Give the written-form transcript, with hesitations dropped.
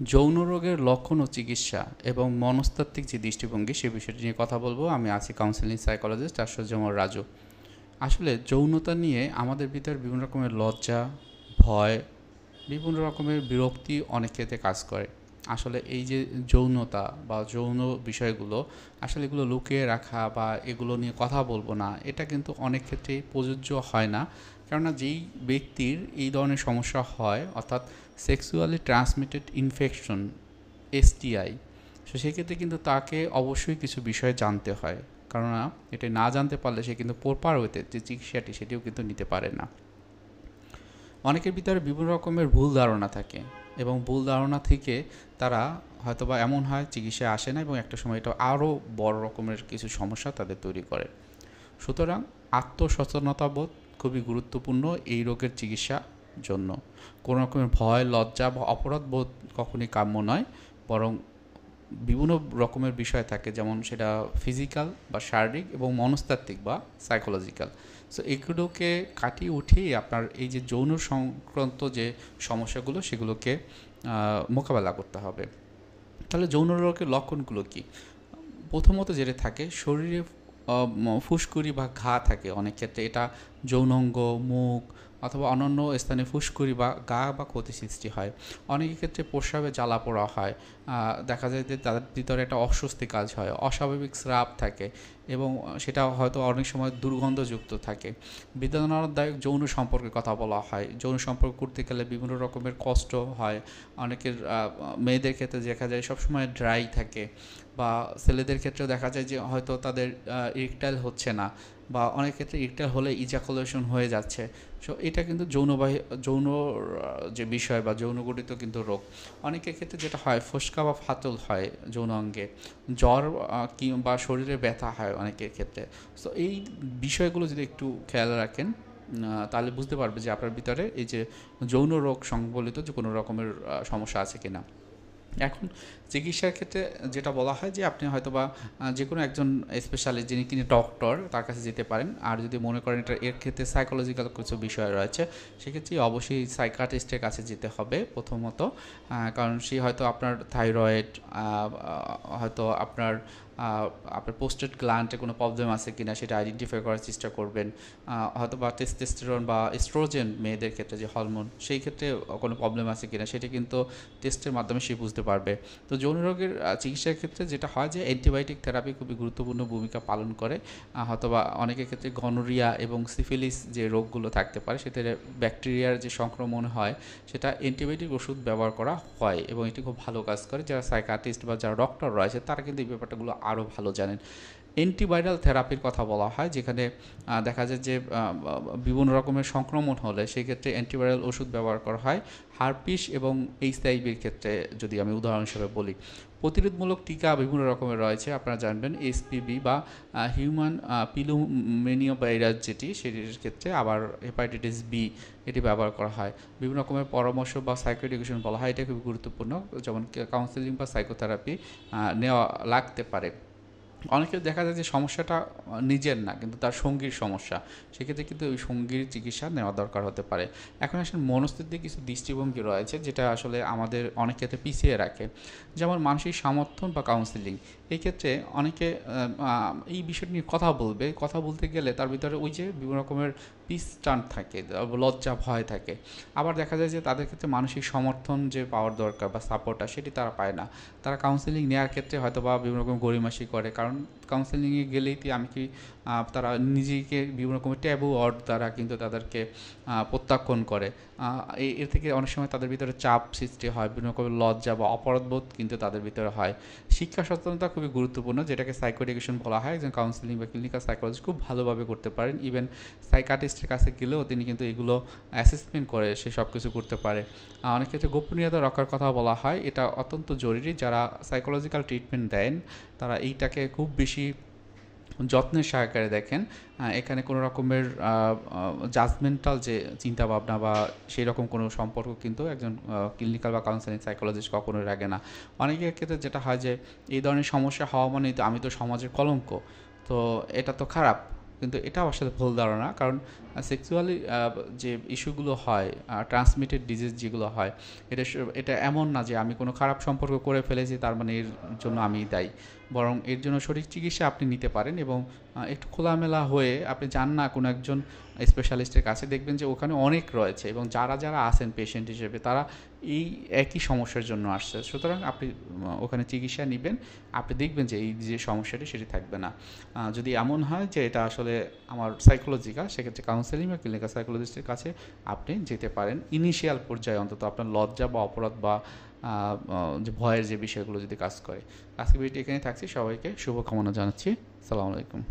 যৌন রোগের লক্ষণ ও চিকিৎসা এবং মনস্তাত্ত্বিক যে দৃষ্টিভঙ্গি সে বিষয়টি নিয়ে কথা বলবো। আমি আছি কাউন্সেলিং সাইকোলজিস্ট আশ্চর্যময় রাজু। আসলে যৌনতা নিয়ে আমাদের ভিতর বিভিন্ন রকমের লজ্জা, ভয়, বিভিন্ন রকমের বিরক্তি অনেক ক্ষেত্রে কাজ করে। আসলে এই যে যৌনতা বা যৌন বিষয়গুলো, আসলে এগুলো লুকিয়ে রাখা বা এগুলো নিয়ে কথা বলবো না, এটা কিন্তু অনেক ক্ষেত্রেই প্রযোজ্য হয় না। কেননা যেই ব্যক্তির এই ধরনের সমস্যা হয়, অর্থাৎ sexually transmitted infection, STI, so সেক্ষেত্রে কিন্তু তাকে অবশ্যই কিছু বিষয় জানতে হয়। কেননা এটা না জানতে পারলে সে কিন্তু প্রপার ওয়েতে যে চিকিৎসাটি সেটিও কিন্তু নিতে পারে না। অনেকের ভিতরে বিভিন্ন রকমের ভুল ধারণা থাকে এবং ভুল ধারণা থেকে তারা হয়তোবা এমন হয় চিকিৎসায় আসে না এবং একটা সময় এটা আরও বড় রকমের কিছু সমস্যা তাদের তৈরি করে। সুতরাং আত্মসচেতনতাবোধ খুবই গুরুত্বপূর্ণ এই রোগের চিকিৎসার জন্য। কোনো রকমের ভয়, লজ্জা বা অপরাধ বোধ কখনই কাম্য নয়, বরং বিভিন্ন রকমের বিষয় থাকে, যেমন সেটা ফিজিক্যাল বা শারীরিক এবং মনস্তাত্ত্বিক বা সাইকোলজিক্যাল। সো এগুলোকে কাটিয়ে উঠেই আপনার এই যে যৌন সংক্রান্ত যে সমস্যাগুলো সেগুলোকে মোকাবেলা করতে হবে। তাহলে যৌন রোগের লক্ষণগুলো কী? প্রথমত যেটা থাকে, শরীরে ফুসকুড়ি বা ঘা থাকে অনেক ক্ষেত্রে। এটা যৌনাঙ্গ, মুখ অথবা অন্যান্য স্থানে ফুসকুড়ি বা ঘা বা ক্ষতি সৃষ্টি হয়। অনেকের ক্ষেত্রে প্রস্রাবে জ্বালা পোড়া হয়। দেখা যায় যে তাদের ভিতরে একটা অস্বস্তি কাজ হয়, অস্বাভাবিক স্রাব থাকে এবং সেটা হয়তো অনেক সময় দুর্গন্ধযুক্ত থাকে। বেদনাদায়ক যৌন সম্পর্কের কথা বলা হয়। যৌন সম্পর্ক করতে গেলে বিভিন্ন রকমের কষ্ট হয়। অনেকের মেয়েদের ক্ষেত্রে দেখা যায় সবসময় ড্রাই থাকে, বা ছেলেদের ক্ষেত্রেও দেখা যায় যে হয়তো তাদের ইরেকটাইল হচ্ছে না, বা অনেক ক্ষেত্রে ইরেকটাইল হলে ইজাকুলেশন হয়ে যাচ্ছে। সো এটা কিন্তু যৌন যে বিষয় বা যৌনগঠিত কিন্তু রোগ। অনেকের ক্ষেত্রে যেটা হয়, ফোসকা বা ফাটল হয় যৌন অঙ্গে, জ্বর বা শরীরে ব্যথা হয় অনেকের ক্ষেত্রে। সো এই বিষয়গুলো যদি একটু খেয়াল রাখেন, তাহলে বুঝতে পারবে যে আপনার ভিতরে এই যে যৌন রোগ সংবলিত যে কোনো রকমের সমস্যা আছে কিনা। এখন চিকিৎসার ক্ষেত্রে যেটা বলা হয় যে আপনি হয়তোবা যে কোনো একজন স্পেশালিস্ট, যিনি কিনা ডক্টর, তার কাছে যেতে পারেন। আর যদি মনে করেন এর ক্ষেত্রে সাইকোলজিক্যাল কিছু বিষয় রয়েছে, সেক্ষেত্রে অবশ্যই সাইকিয়াট্রিস্টের কাছে যেতে হবে প্রথমত। কারণ সে হয়তো আপনার থাইরয়েড, হয়তো আপনার আপনার পোস্টেড গ্ল্যান্ডে কোনো প্রবলেম আছে কিনা সেটা আইডেন্টিফাই করার চেষ্টা করবেন। হয়তো বা টেস্টোস্টেরন বা এস্ট্রোজেন মেয়েদের ক্ষেত্রে যে হরমোন, সেই ক্ষেত্রে কোনো প্রবলেম আছে কিনা সেটা কিন্তু টেস্টের মাধ্যমে সে বুঝতে পারবে। তো যৌন রোগের চিকিৎসার ক্ষেত্রে যেটা হয় যে অ্যান্টিবায়োটিক থেরাপি খুবই গুরুত্বপূর্ণ ভূমিকা পালন করে। হয়তোবা অনেকের ক্ষেত্রে গনোরিয়া এবং সিফিলিস যে রোগগুলো থাকতে পারে, সেতে ব্যাকটেরিয়ার যে সংক্রমণ হয়, সেটা অ্যান্টিবায়োটিক ওষুধ ব্যবহার করা হয় এবং এটি খুব ভালো কাজ করে। যারা সাইকিয়াট্রিস্ট বা যারা ডক্টর রয়েছে তারা কিন্তু এই ব্যাপারটাগুলো আরও ভালো জানেন। অ্যান্টিভাইরাল থেরাপির কথা বলা হয়, যেখানে দেখা যায় যে বিভিন্ন রকমের সংক্রমণ হলে সেক্ষেত্রে অ্যান্টিভাইরাল ওষুধ ব্যবহার করা হয়। হারপিস এবং এইচআইভির ক্ষেত্রে যদি আমি উদাহরণ হিসেবে বলি, প্রতিরোধমূলক টিকা বিভিন্ন রকমের রয়েছে, আপনারা জানবেন এসপিবি বা হিউম্যান পিলুমেনিয়া ভাইরাস, যেটি সেটির ক্ষেত্রে আবার হেপাটাইটিস বি এটি ব্যবহার করা হয়। বিভিন্ন রকমের পরামর্শ বা সাইকো এডুকেশন বলা হয়, এটা খুবই গুরুত্বপূর্ণ, যেমন কাউন্সেলিং বা সাইকোথেরাপি নেওয়া লাগতে পারে। অনেকের দেখা যায় যে সমস্যাটা নিজের না, কিন্তু তার সঙ্গীর সমস্যা, সেক্ষেত্রে কিন্তু ওই সঙ্গীর চিকিৎসা নেওয়া দরকার হতে পারে। এখন আসলে মনস্তাত্ত্বিক কিছু দৃষ্টিভঙ্গি রয়েছে যেটা আসলে আমাদের অনেক ক্ষেত্রে পিছিয়ে রাখে, যেমন মানসিক সমর্থন বা কাউন্সিলিং। এই ক্ষেত্রে অনেকে এই বিষয়টি নিয়ে কথা বলতে গেলে তার ভিতরে ওই যে বিভিন্ন রকমের পিস টান থাকে, লজ্জা, ভয় থাকে। আবার দেখা যায় যে তাদের ক্ষেত্রে মানসিক সমর্থন যে পাওয়ার দরকার বা সাপোর্টটা, সেটি তারা পায় না। তারা কাউন্সেলিং নেওয়ার ক্ষেত্রে হয়তো বা বিভিন্ন রকম গড়িমাসি করে, কারণ কাউন্সেলিংয়ে গেলেই আমি কি তারা নিজেকে বিভিন্ন রকমের ট্যাবু ওয়ার্ড দ্বারা কিন্তু তাদেরকে প্রত্যাখ্যান করে। এর থেকে অনেক সময় তাদের ভিতরে চাপ সৃষ্টি হয়, বিভিন্ন রকমের লজ্জা বা অপরাধবোধ কিন্তু তাদের ভিতরে হয়। শিক্ষা সচেতনতা খুবই গুরুত্বপূর্ণ, যেটাকে সাইকো এডুকেশন বলা হয়। একজন কাউন্সেলিং বা ক্লিনিক্যাল সাইকোলজিস্ট খুব ভালোভাবে করতে পারেন। ইভেন সাইকিয়াট্রিস্টের কাছে গেলেও তিনি কিন্তু এগুলো অ্যাসেসমেন্ট করে সে সব কিছু করতে পারে। অনেক ক্ষেত্রে গোপনীয়তা রক্ষার কথা বলা হয়, এটা অত্যন্ত জরুরি। যারা সাইকোলজিক্যাল ট্রিটমেন্ট দেন তারা এইটাকে খুব বেশি যত্নের সহকারে দেখেন। এখানে কোনো রকমের জাজমেন্টাল যে চিন্তাভাবনা বা সেই রকম কোনো সম্পর্ক কিন্তু একজন ক্লিনিক্যাল বা কাউন্সেলিং সাইকোলজিস্ট কখনোই রাখে না। অনেকের ক্ষেত্রে যেটা হয় যে এই ধরনের সমস্যা হওয়া মানেই তো আমি তো সমাজের কলঙ্ক, তো এটা তো খারাপ, কিন্তু এটাও আসলে ভুল ধারণা, কারণ সেক্সুয়ালি যে ইস্যুগুলো হয়, ট্রান্সমিটেড ডিজিজ যেগুলো হয়, এটা এমন না যে আমি কোনো খারাপ সম্পর্ক করে ফেলেছি তার মানে এর জন্য আমি দায়ী। বরং এর জন্য সঠিক চিকিৎসা আপনি নিতে পারেন, এবং একটু খোলামেলা হয়ে আপনি যান না কোনো একজন স্পেশালিস্টের কাছে, দেখবেন যে ওখানে অনেক রয়েছে, এবং যারা যারা আছেন পেশেন্ট হিসেবে তারা এই একই সমস্যার জন্য আসছে। সুতরাং আপনি ওখানে চিকিৎসা নেবেন, আপনি দেখবেন যে এই যে সমস্যাটি সেটি থাকবে না। যদি এমন হয় যে এটা আসলে আমার সাইকোলজিক্যাল, সেক্ষেত্রে কাউন্সেলিং বা ক্লিনিক্যাল সাইকোলজিস্টের কাছে আপনি যেতে পারেন ইনিশিয়াল পর্যায়ে, অন্তত আপনার লজ্জা বা অপরাধ বা যে ভয়ের যে বিষয়গুলো যদি কাজ করে। আজকে ভিডিওটি এখানে থাকছি, সবাইকে শুভকামনা জানাচ্ছি। আসসালামু আলাইকুম।